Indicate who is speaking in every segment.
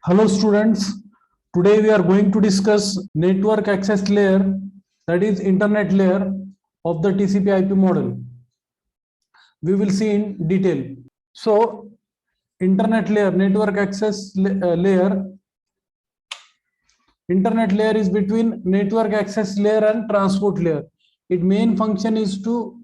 Speaker 1: Hello students, today we are going to discuss network access layer, that is internet layer of the TCP IP model. We will see in detail. So internet layer, network access layer. Internet layer is between network access layer and transport layer. Its main function is to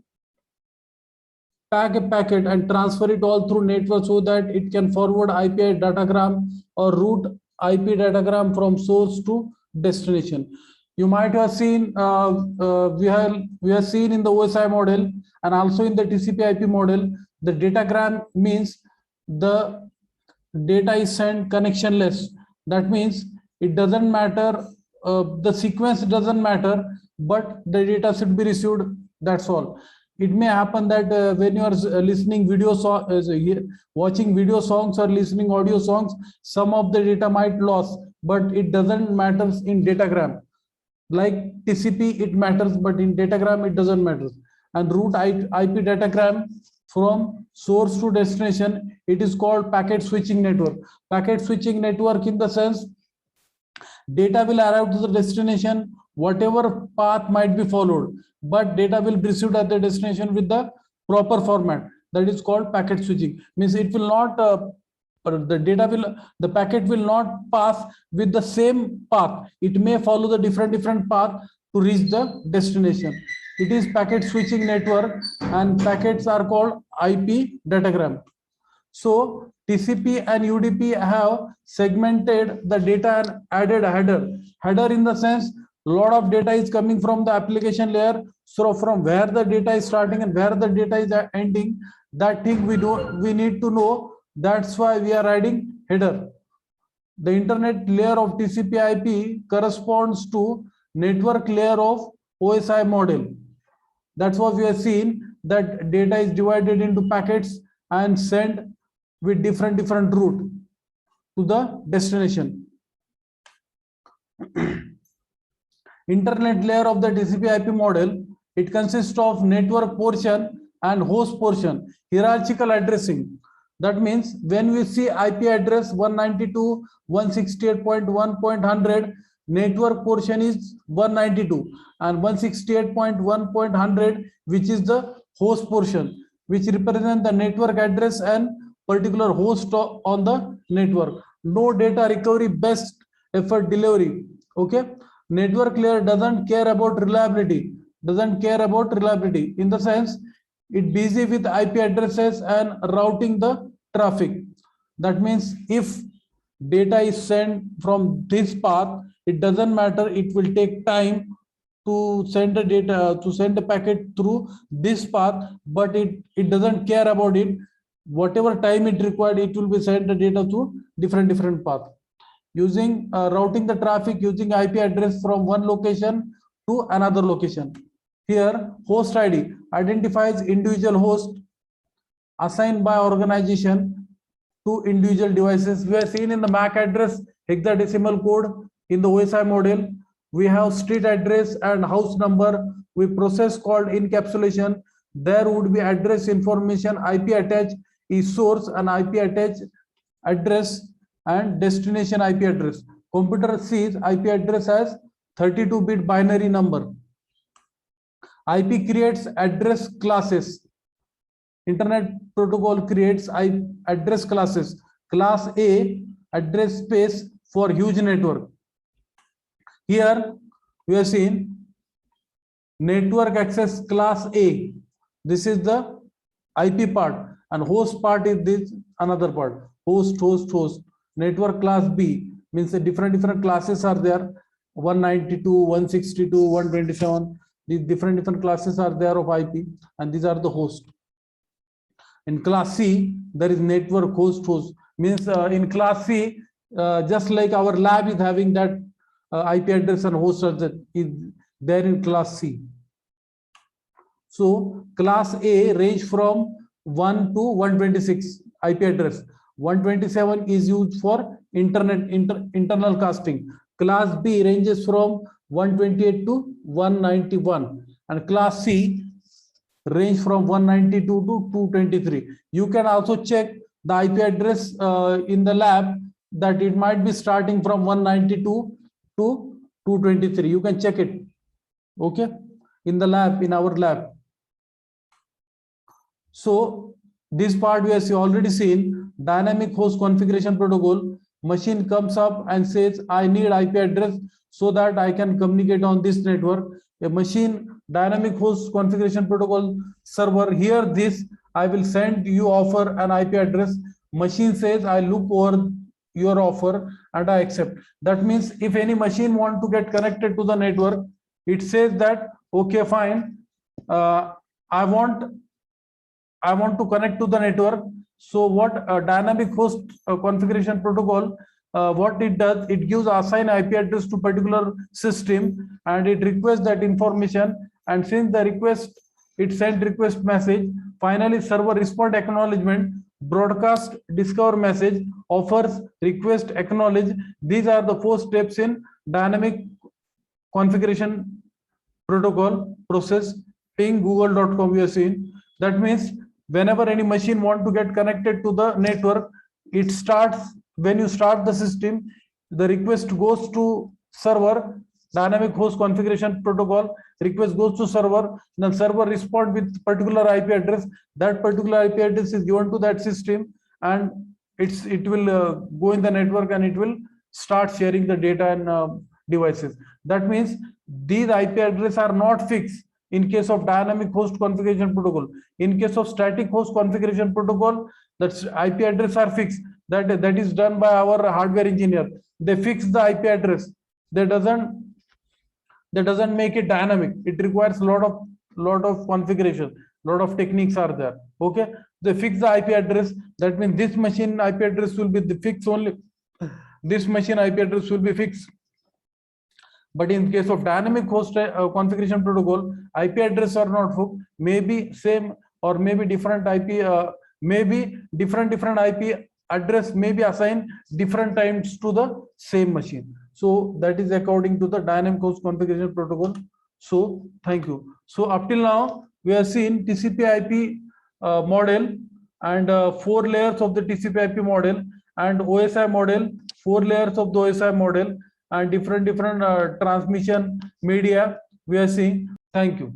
Speaker 1: pack a packet and transfer it all through network so that it can forward IP datagram or route IP datagram from source to destination. You might have seen we have seen in the OSI model and also in the TCP IP model, the datagram means the data is sent connectionless. That means it doesn't matter, the sequence doesn't matter, but the data should be received. That's all. It may happen that when you are listening watching video songs or listening audio songs, some of the data might lose, but it doesn't matter in datagram. Like TCP, it matters, but in datagram, it doesn't matter. And route IP datagram from source to destination, it is called packet switching network. Packet switching network in the sense, data will arrive to the destination, whatever path might be followed, but data will be received at the destination with the proper format. That is called packet switching. Means it will not the packet will not pass with the same path. It may follow the different path to reach the destination. It is packet switching network, and packets are called IP datagram. So TCP and UDP have segmented the data and added a header. Header in the sense, a lot of data is coming from the application layer. So from where the data is starting and where the data is ending, that thing we need to know. That's why we are adding header. The internet layer of TCP IP corresponds to network layer of OSI model. That's what we have seen, that data is divided into packets and sent with different route to the destination. Internet layer of the TCP IP model, it consists of network portion and host portion, hierarchical addressing. That means when we see IP address 192.168.1.100, network portion is 192, and 168.1.100, which is the host portion, which represent the network address and particular host on the network. No data recovery, best effort delivery. Okay, network layer doesn't care about reliability, in the sense it busy with IP addresses and routing the traffic. That means if data is sent from this path, it doesn't matter, it will take time to send the data, to send the packet through this path, but it doesn't care about it. Whatever time it required, it will be sent the data through different path. Using routing the traffic using IP address from one location to another location. Here, host ID identifies individual host assigned by organization to individual devices. We have seen in the MAC address hexadecimal code in the OSI model. We have street address and house number. We process called encapsulation. There would be address information, IP attached is source, and IP attached address and destination IP address. Computer sees IP address as 32-bit binary number. IP creates address classes. Internet protocol creates address classes. Class A, address space for huge network. Here we have seen network access class A. This is the IP part, and host part is this another part. Host. Network class B means the different classes are there. 192, 162, 127. These different classes are there of IP, and these are the host. In class C, there is network host. Means in class C, just like our lab is having that IP address and host that is there in class C. So class A range from 1 to 126 IP address. 127 is used for internal casting. Class B ranges from 128 to 191, and class C range from 192 to 223. You can also check the IP address in the lab that it might be starting from 192 to 223. You can check it, okay, in the lab, in our lab. So this part we have already seen. Dynamic host configuration protocol. Machine comes up and says, I need IP address so that I can communicate on this network. A machine dynamic host configuration protocol server, here this, I will send you offer an IP address. Machine says, I look over your offer and I accept. That means if any machine want to get connected to the network, it says that, okay, fine, I want to connect to the network. So what a dynamic host configuration protocol, what it does, it gives assign IP address to particular system and it requests that information, and since the request, it send request message, finally server respond acknowledgement, broadcast discover message, offers request acknowledge. These are the 4 steps in dynamic configuration protocol process. Ping google.com we have seen. That means whenever any machine want to get connected to the network, it starts, when you start the system, the request goes to server, dynamic host configuration protocol, request goes to server, then server respond with particular IP address. That particular IP address is given to that system and it will go in the network and it will start sharing the data and devices. That means these IP addresses are not fixed in case of dynamic host configuration protocol. In case of static host configuration protocol, that's IP address are fixed. That is done by our hardware engineer. They fix the IP address. That doesn't make it dynamic. It requires a lot of configuration, lot of techniques are there. Okay, they fix the IP address. That means this machine IP address will be the fixed only. This machine IP address will be fixed. But in case of dynamic host configuration protocol, IP address are not hooked, maybe same or maybe different IP, maybe different IP address may be assigned different times to the same machine. So that is according to the dynamic host configuration protocol. So thank you. So up till now we have seen TCP/IP model and 4 layers of the TCP/IP model, and OSI model, 4 layers of the OSI model, and different transmission media we are seeing. Thank you.